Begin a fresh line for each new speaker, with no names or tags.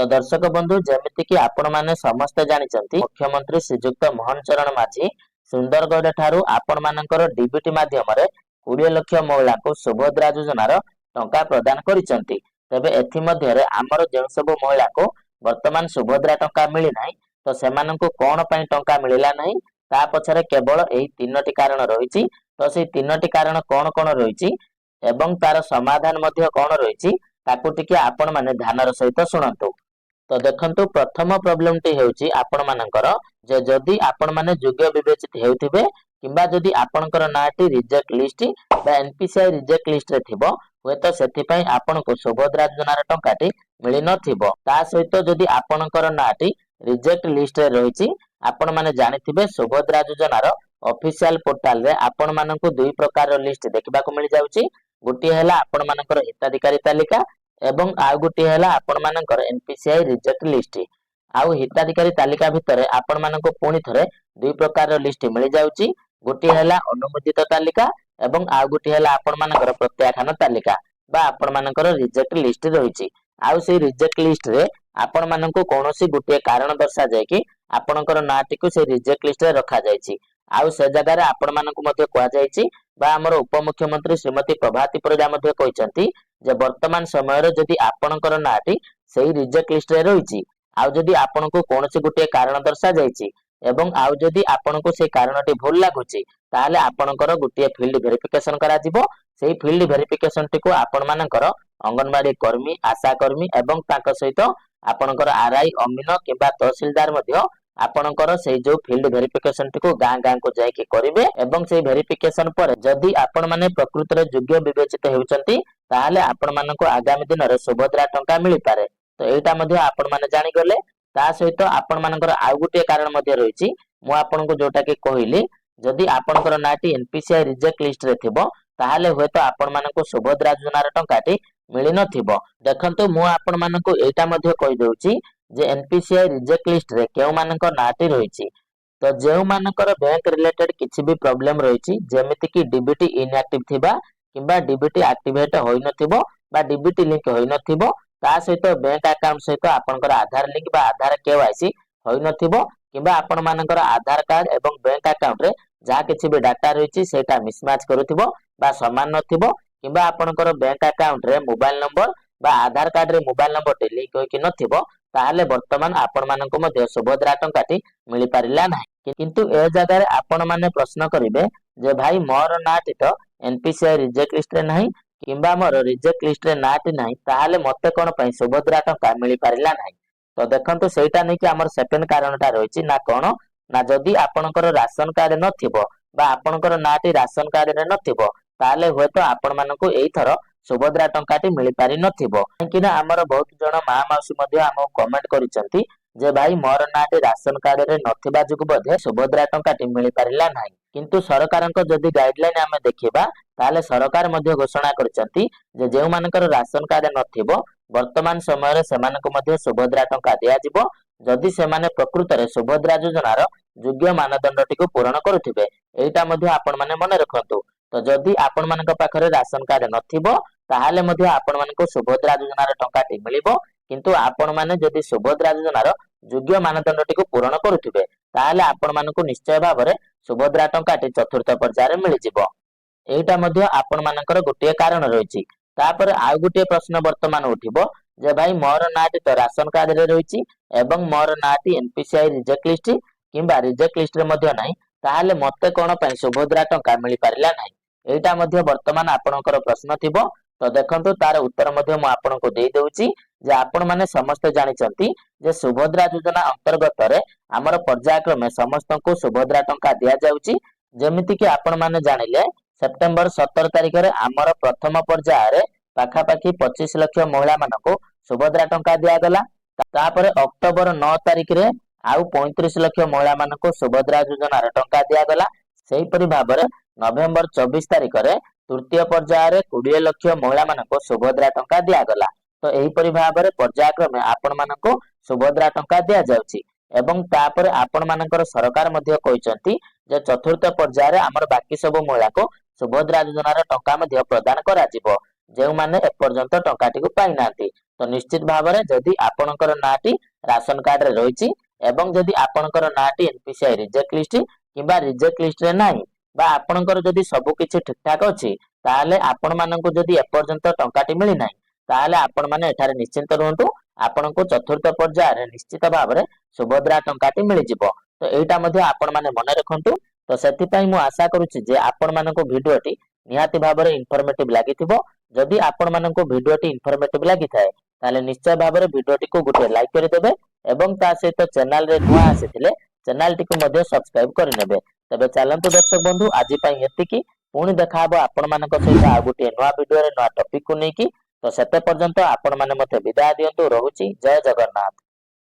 तो दर्शक बंधु जमिति कि आपण माने समस्त जानिचंती मुख्यमंत्री श्रीजुक्त मोहन चरण माझी सुंदरगढ़ ठारू आपण मानकर डीबीटी माध्यम 20 लाख महिला को सुभद्रा योजनार टंका प्रदान करिसंती। तेबे एथि मध्यरे आमर जेउ सब महिला को वर्तमान सुभद्रा टंका मिली नाही तो सेमानंकु कोन पई टंका मिलिला नाही ता पछरे केवल एही तीनोटी कारण रहिछि। तो सेही तीनोटी कारण कोन कोन रहिछि एवं तार समाधान मध्य कोन रहिछि ताकु टिके आपण माने ध्यानर सहित शुणंतु। तो देखंतु प्रथम प्रॉब्लम टी हेउची आपण मानकर जे जदी आपण माने योग्य विवेचित हेउथिबे किंबा जदी आपणकर नाटी रिजेक्ट लिस्ट बा एनपीसीआई रिजेक्ट लिस्ट रे थिबो हुए तो सेथि पई आपनको सुभद्रा योजनार टंकाटी मिली नथिबो। ता सहित जदी आपणकर नाटी रिजेक्ट लिस्ट रे रहिछि आपण माने जानिथिबे सुभद्रा योजनार ऑफिशियल पोर्टल रे आपण माननको दुई प्रकार लिस्ट देखिबाको मिल जाउछि। गोटी हैला आपण मानकर हिताधिकारी तालिका एवं आउ गोटी हैला आपण मानकर एनपीसीआई रिजेक्ट लिस्ट। आउ हिताधिकारी तालिका भितरे आपण मानको पुणी थरे दुई प्रकार लिस्ट मिल जाउछि। गोटी हैला अनुमोदित तालिका एवं आउ गोटी हैला आपण मानकर प्रत्याख्यान तालिका बा आपण मानकर रिजेक्ट लिस्ट रहिछि। आउ से रिजेक्ट लिस्ट रे आपण मानको कोनोसी गोटे कारण दर्शा जाय कि आपणकर नाटी को से रिजेक्ट लिस्ट रे रखा जायछि। आउ से जगह रे आपण मानको मध्ये कोआ जायछि बा हमर उपमुख्यमंत्री श्रीमती प्रभाती परिडा मध्ये कहिसंती जे वर्तमान समय रे जदी आपणकर नाटी सेही रिजेक्ट लिस्ट रे रहिछि आउ जदी आपनको कोनोसी गोटे कारण दर्शा जायछि एवं आउ जदी आपनको से कारणटी भूल लागुछि ताले आपणकर गोटे फील्ड वेरिफिकेशन करा जिवो। सेही फील्ड वेरिफिकेशन टी को आपण मानकर अंगनवाड़ी कर्मी आशा कर्मी एवं ताक सहित आपणकर आरआई अमीन किबा तहसीलदार मध्ये आपणकर से जो फील्ड वेरिफिकेशन टी को गां गां को जाय के करिवे एवं से वेरिफिकेशन पर जदी आपण माने प्रकृत रे योग्य विवेचित हेउचंती ताले आपण मानको आगामी दिन रे सुभद्रा टंका मिली पारे। तो एटा मध्ये आपण माने जानि गले। ता सहित आपण मानकर आउ गुटे कारण मध्ये रहिछि मु आपनको जोटा के कहिली जदी आपणकर नाटी एनपीसीआई रिजेक्ट लिस्ट रे थिबो ताहाले होयतो आपण मानको सुभद्रा योजनार टंकाटी मिली नथिबो। देखंतु मु आपण मानको एटा मध्ये कहि दउछि जे एनपीसीआई रिजेक्ट लिस्ट रे केउ मानकर नाटी रहिछि तो जेउ मानकर बैंक रिलेटेड किछि भी प्रॉब्लम रहिछि जेमिति कि डीबीटी इनएक्टिव थिबा किंबा डीबीटी एक्टिवेट होई नथिबो बा डीबीटी लिंक होई नथिबो ता सहित बैंक अकाउंट सहित आपनकर आधार लिंक बा आधार केवाईसी होई नथिबो किंबा आपण मानकर आधार कार्ड एवं बैंक अकाउंट रे जा किछि भी डाटा रहिछि सेटा मिसमैच करूथिबो बा समान नथिबो किंबा आपनकर बैंक अकाउंट रे मोबाइल नंबर बा आधार कार्ड रे मोबाइल नंबर टे लिंक होई कि नथिबो ताहाले वर्तमान आपण मानको मध्ये सुभद्रा टंकाटी मिली पारिला नाही। किंतु ए जगह रे आपण माने प्रश्न करिवे जे भाई मोर नाटी तो एनपीसीआई रिजेक्ट लिस्ट रे नाही किंबा मोर रिजेक्ट लिस्ट रे नाटी नाही ताहाले मते कोन पई सुभद्रा टंका मिली पारिला नाही। तो देखंतु सेटा नै कि हमर सेकंड कारणटा रहिछि ना कोन ना जदी आपणकर राशन कार्ड नथिबो बा आपणकर नाटी राशन कार्ड रे नथिबो ताहाले होयतो आपण मानको एई थरो सुभद्रा टंकाटी मिली पारि नथिबो। किना हमर बहुत जण मा माउसी मध्ये हमो कमेंट करिसंती जे भाई मोर नाटी राशन कार्ड रे नथिबा जुगु बधे सुभद्रा टंकाटी मिली पारिला नाही। किंतु सरकारक जदी गाइडलाइन हमें देखिबा ताले सरकार मध्ये घोषणा करिसंती जे जेउ मानकर राशन कार्ड नथिबो वर्तमान समय रे सेमानक मध्ये सुभद्रा टंका दिया जिवो जदी सेमाने प्रकृत रे सुभद्रा योजनार योग्य मानदंडटी को पूर्ण करूथिबे। एटा मध्ये आपण माने मने रखंतु। तो जदी आपण मानक पाखरे राशन कार्ड नथिबो ताहाले मध्ये आपण मानको सुभद्रा योजनार टंकाटी मिलिबो किंतु आपण माने जदी सुभद्रा योजनार योग्य मानदंडटी को पूर्ण करूथिबे ताहाले आपण मानको निश्चय भाबरे सुभद्रा टंकाटी चतुर्थ पर्याय रे मिलि जिवो। एटा मध्ये आपण मानकर गोटे कारण रहिछि। तापर आउ गोटे प्रश्न वर्तमान उठिबो जे भाई मोर नाटी तो राशन कार्ड रे रहिछि एवं मोर नाटी एनपीसीआई रिजेक्ट लिस्ट किंबा रिजेक्ट लिस्ट रे मध्ये नाही ताहाले मते कोन पई सुभद्रा टंका मिली पारिला नाही। एटा मध्ये वर्तमान आपणकर प्रश्न थिबो। तो देखंतु तार उत्तर मध्ये मु आपनको देई दउछि जे आपण माने समस्त जानिचंती जे सुभद्रा योजना अंतर्गत रे हमर पर्यायक्रमे समस्तनको सुभद्रा टंका दिया जाउछि। जेमिति कि आपण माने जानिले सेप्टेम्बर 17 तारिख रे हमर प्रथम पर्याय रे पाखा पाखी 25 लाख महिला मानको सुभद्रा टंका दिया गला। तापर अक्टोबर 9 तारिख रे आउ 35 लाख महिला मानको सुभद्रा योजनार टंका दिया गला। सेही परि भाबरे नवेम्बर 24 तारिख रे तृतीय पर्याय रे 20 लाख महिला मानको सुभद्रा टंका दिया गला। तो एही परि भाबरे पर्यायक्रमे आपण मानको सुभद्रा टंका दिया जाउछि एवं तापर आपण मानकर सरकार मध्ये कहिसंती जे चतुर्थ पर्याय रे हमर बाकी सब महिला को सुभद्रा योजनार टंका मध्ये प्रदान करा जिवो जेउ माने ए पर्यंत टंकाटी को पाइ नांती। तो निश्चित भाव में जदि आपणकर नाटी राशन कार्ड रे रही एवं जदि आपणकर नाटी एनपीसीआई रिजेक्ट लिस्ट किंबा रिजेक्ट लिस्ट रे नाही बा आपणकर जदि सब किछि ठीक ठाक अछि ताले आपण माननकु जदि एपर्यंत टंकाटी मिली नाही ताले आपण माने एठारे निश्चिंत रहंतु आपणको चतुर्थ पर्याय रे निश्चित भाव में सुभद्रा टंकाटी मिली जिवो। तो एटा मध्ये आपण माने मन रखंतु। तो सेति पई मु आशा करूछि जे आपण माननको भिडियोटी निहाती भाव में इनफॉर्मेटिव लागिथिबो। जदि आपण माननको भिडियोटी इनफॉर्मेटिव लागि थाए ताले निश्चय भाव में भिडियोटी को गुटे लाइक कर देबे एवं ता सहित चैनल रे नुआ आसीथिले चैनल टी को मध्ये सब्सक्राइब कर नेबे। तबे चलंतु दर्शक बंधु आज पई एतिकी पुणी देखा हबो आपण माननको सहित आ गुटे नुआ भिडियो रे नुआ टॉपिक को नेकी। तो सेते पर्यंत आपण माने मते विदाय दियंतु। रहुछि जय जगन्नाथ।